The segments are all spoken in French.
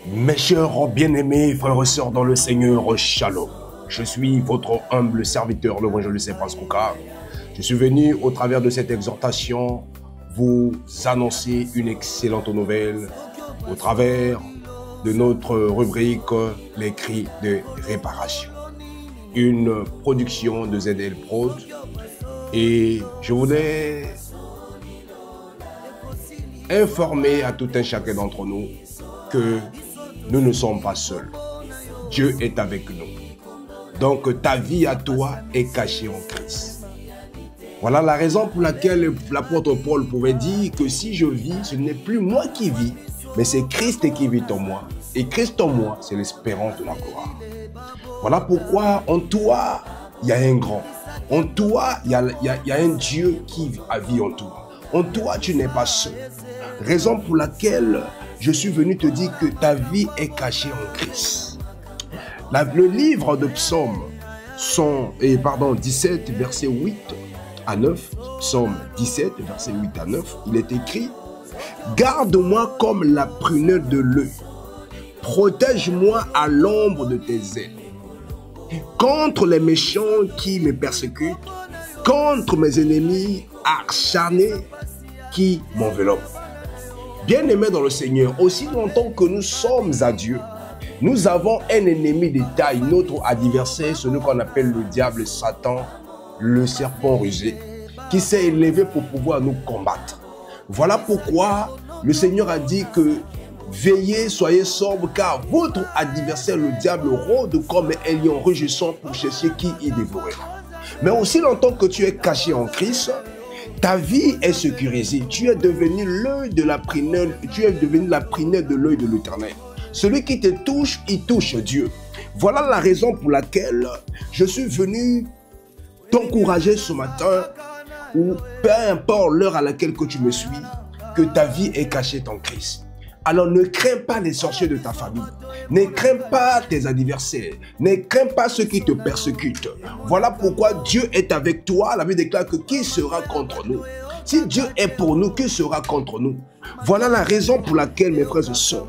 Mes chers bien-aimés frères et sœurs dans le Seigneur, Shalom. Je suis votre humble serviteur, le bon je le sais, Pascouka. Je suis venu au travers de cette exhortation vous annoncer une excellente nouvelle au travers de notre rubrique Les cris de réparation. Une production de ZL Prod. Et je voulais informer à tout un chacun d'entre nous que nous ne sommes pas seuls. Dieu est avec nous. Donc ta vie à toi est cachée en Christ. Voilà la raison pour laquelle l'apôtre Paul pouvait dire que si je vis, ce n'est plus moi qui vis, mais c'est Christ qui vit en moi. Et Christ en moi, c'est l'espérance de la gloire. Voilà pourquoi en toi, il y a un grand. En toi, il y a un Dieu qui vit en toi. En toi, tu n'es pas seul. Raison pour laquelle je suis venu te dire que ta vie est cachée en Christ. Le livre de Psaume 17, verset 8 à 9, Psaume 17, verset 8 à 9, il est écrit « Garde-moi comme la prunelle de l'œil, protège-moi à l'ombre de tes ailes, contre les méchants qui me persécutent, contre mes ennemis acharnés qui m'enveloppent. » Bien-aimés dans le Seigneur, aussi longtemps que nous sommes à Dieu, nous avons un ennemi de taille, notre adversaire, celui qu'on appelle le diable, Satan, le serpent rusé, qui s'est élevé pour pouvoir nous combattre. Voilà pourquoi le Seigneur a dit que veillez, soyez sobres, car votre adversaire, le diable, rôde comme un lion rugissant pour chercher qui y dévorer. Mais aussi longtemps que tu es caché en Christ, ta vie est sécurisée. Tu es devenu l'œil de la prunelle, tu es devenu la prunelle de l'œil de l'Éternel. Celui qui te touche, il touche Dieu. Voilà la raison pour laquelle je suis venu t'encourager ce matin, ou peu importe l'heure à laquelle que tu me suis, que ta vie est cachée en Christ. Alors ne crains pas les sorciers de ta famille, ne crains pas tes adversaires, ne crains pas ceux qui te persécutent. Voilà pourquoi Dieu est avec toi. La Bible déclare que qui sera contre nous? Si Dieu est pour nous, qui sera contre nous? Voilà la raison pour laquelle, mes frères et sœurs,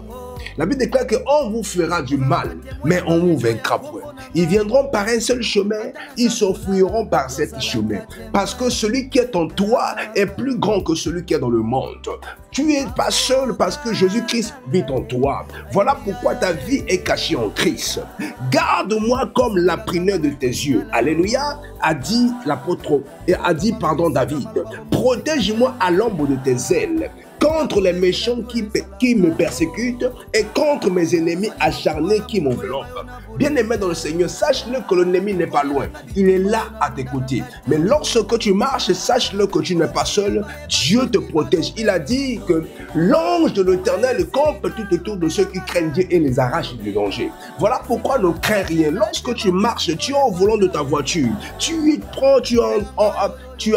la Bible déclare qu'on vous fera du mal, mais on vous vaincra point. Ils viendront par un seul chemin, ils s'enfuiront par cet chemin. Parce que celui qui est en toi est plus grand que celui qui est dans le monde. Tu n'es pas seul parce que Jésus-Christ vit en toi. Voilà pourquoi ta vie est cachée en Christ. Garde-moi comme la prunelle de tes yeux. Alléluia, a dit l'apôtre, David. Protège-moi à l'ombre de tes ailes, contre les méchants qui me persécutent et contre mes ennemis acharnés qui m'enveloppent. Bien-aimé dans le Seigneur, sache-le que l'ennemi n'est pas loin. Il est là à tes côtés. Mais lorsque tu marches, sache-le que tu n'es pas seul. Dieu te protège. Il a dit que l'ange de l'Éternel campe tout autour de ceux qui craignent Dieu et les arrache du danger. Voilà pourquoi ne crains rien. Lorsque tu marches, tu es au volant de ta voiture. Tu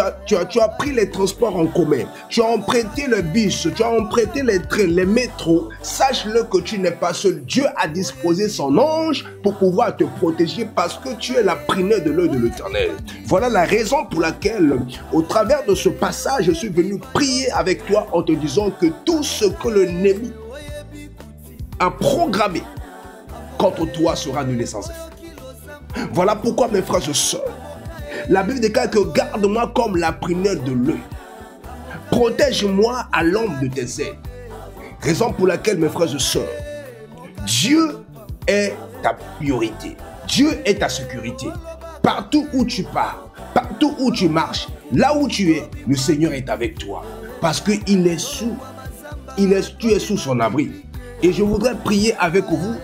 as pris les transports en commun, tu as emprunté le bus, tu as emprunté les trains, les métros. Sache-le que tu n'es pas seul. Dieu a disposé son ange pour pouvoir te protéger parce que tu es la prunelle de l'œil de l'Éternel. Voilà la raison pour laquelle, au travers de ce passage, je suis venu prier avec toi en te disant que tout ce que l'ennemi a programmé contre toi sera annulé sans effet. Voilà pourquoi, mes frères et sœurs, la Bible déclare que garde-moi comme la prunelle de l'œil. Protège-moi à l'ombre de tes ailes. Raison pour laquelle, mes frères et sœurs, Dieu est ta priorité. Dieu est ta sécurité. Partout où tu pars, partout où tu marches, là où tu es, le Seigneur est avec toi. Parce que tu es sous son abri. Et je voudrais prier avec vous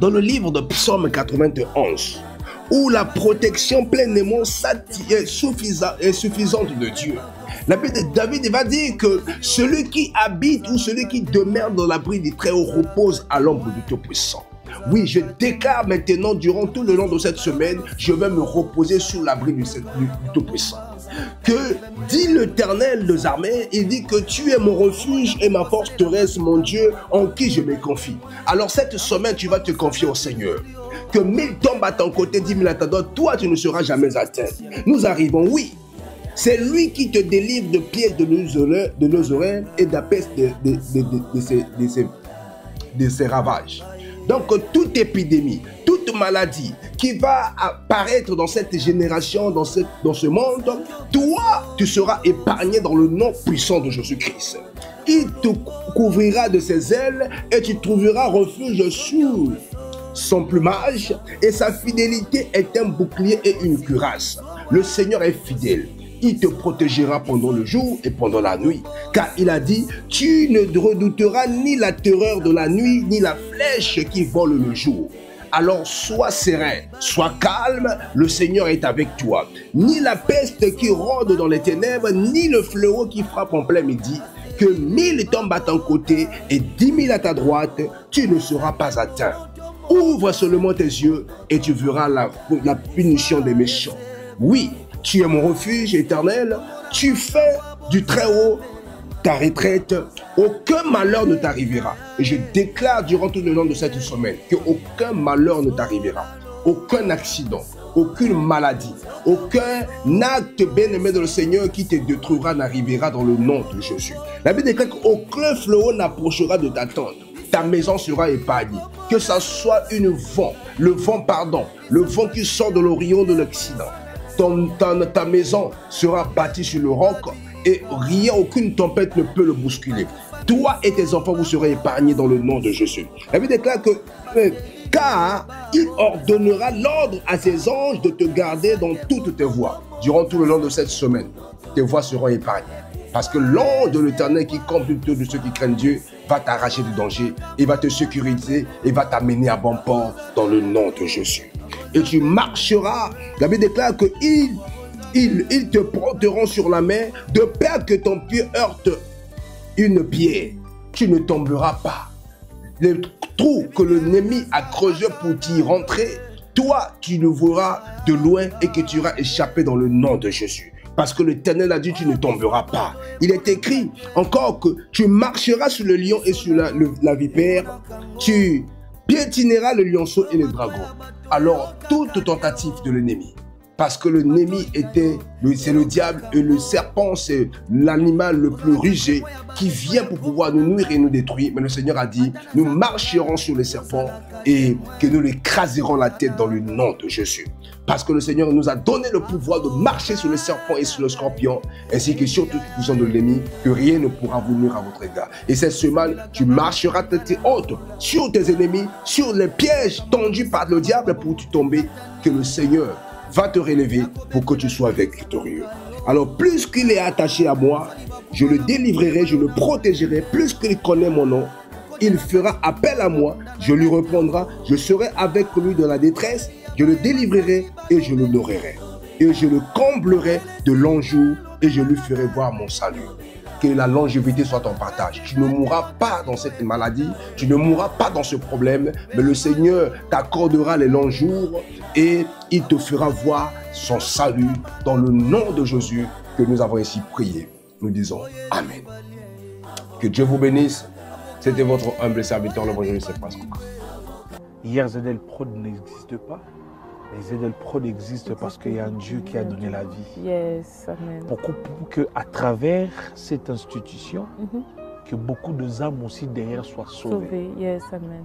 dans le livre de Psaume 91. Où la protection pleinement est suffisante de Dieu. David va dire que celui qui habite ou celui qui demeure dans l'abri du Très-Haut repose à l'ombre du Tout-Puissant. Oui, je déclare maintenant, durant tout le long de cette semaine, je vais me reposer sous l'abri du Tout-Puissant. Que dit l'Éternel des armées, il dit que tu es mon refuge et ma forteresse, mon Dieu, en qui je me confie. Alors cette semaine, tu vas te confier au Seigneur. Que 1000 tombent à ton côté, 10 000 à ta droite, toi tu ne seras jamais atteint. Nous arrivons, oui. C'est lui qui te délivre de pieds de nos oreilles et de la peste de ses ravages. Donc, toute épidémie, toute maladie qui va apparaître dans cette génération, dans ce monde, toi, tu seras épargné dans le nom puissant de Jésus-Christ. Il te couvrira de ses ailes et tu trouveras refuge sous son plumage, et sa fidélité est un bouclier et une cuirasse. Le Seigneur est fidèle. Il te protégera pendant le jour et pendant la nuit. Car il a dit, tu ne redouteras ni la terreur de la nuit, ni la flèche qui vole le jour. Alors sois serein, sois calme, le Seigneur est avec toi. Ni la peste qui rôde dans les ténèbres, ni le fléau qui frappe en plein midi. Que 1000 tombent à ton côté et 10 000 à ta droite, tu ne seras pas atteint. Ouvre seulement tes yeux et tu verras la punition des méchants. Oui, tu es mon refuge éternel, tu fais du Très-Haut ta retraite, aucun malheur ne t'arrivera. Et je déclare durant tout le long de cette semaine qu'aucun malheur ne t'arrivera, aucun accident, aucune maladie, aucun acte bien-aimé de le Seigneur qui te détruira n'arrivera dans le nom de Jésus. La Bible déclare qu'aucun fléau n'approchera de ta tente. Ta maison sera épargnée. Que ça soit le vent qui sort de l'Orient de l'Occident. Ta maison sera bâtie sur le roc et rien, aucune tempête ne peut le bousculer. Toi et tes enfants, vous serez épargnés dans le nom de Jésus. La Bible déclare que car il ordonnera l'ordre à ses anges de te garder dans toutes tes voies. Durant tout le long de cette semaine, tes voies seront épargnées. Parce que l'ange de l'Éternel qui campe autour de ceux qui craignent Dieu va t'arracher du danger, il va te sécuriser et va t'amener à bon port dans le nom de Jésus. Et tu marcheras. La Bible déclare qu'ils te porteront sur la main de peur que ton pied heurte une pierre. Tu ne tomberas pas. Le trou que l'ennemi a creusé pour t'y rentrer, toi, tu le verras de loin et que tu iras échapper dans le nom de Jésus. Parce que l'Éternel a dit, tu ne tomberas pas. Il est écrit encore que tu marcheras sur le lion et sur la vipère. Tu piétineras le lionceau et le dragon. Alors, toute tentative de l'ennemi, parce que l'ennemi c'est le diable et le serpent, c'est l'animal le plus rusé qui vient pour pouvoir nous nuire et nous détruire. Mais le Seigneur a dit, nous marcherons sur les serpents et que nous l'écraserons la tête dans le nom de Jésus. Parce que le Seigneur nous a donné le pouvoir de marcher sur les serpents et sur le scorpion, ainsi que sur toute puissance de l'ennemi, que rien ne pourra vous nuire à votre égard. Et cette semaine, tu marcheras tête haute sur tes ennemis, sur les pièges tendus par le diable pour te tomber, que le Seigneur va te relever pour que tu sois victorieux. Alors, plus qu'il est attaché à moi, je le délivrerai, je le protégerai, plus qu'il connaît mon nom, il fera appel à moi, je lui répondrai, je serai avec lui dans la détresse, je le délivrerai et je l'honorerai. Et je le comblerai de longs jours et je lui ferai voir mon salut. Que la longévité soit ton partage. Tu ne mourras pas dans cette maladie, tu ne mourras pas dans ce problème, mais le Seigneur t'accordera les longs jours et il te fera voir son salut dans le nom de Jésus que nous avons ici prié. Nous disons Amen. Que Dieu vous bénisse. C'était votre humble serviteur, le bon Jésus Pascal. Hier, Zedel Prod n'existe pas. Les Zedel Prod existent parce qu'il y a un Dieu qui a donné la vie. Yes, amen. Pour qu'à travers cette institution, que beaucoup de âmes aussi derrière soient sauvées. Sauvé, yes, amen.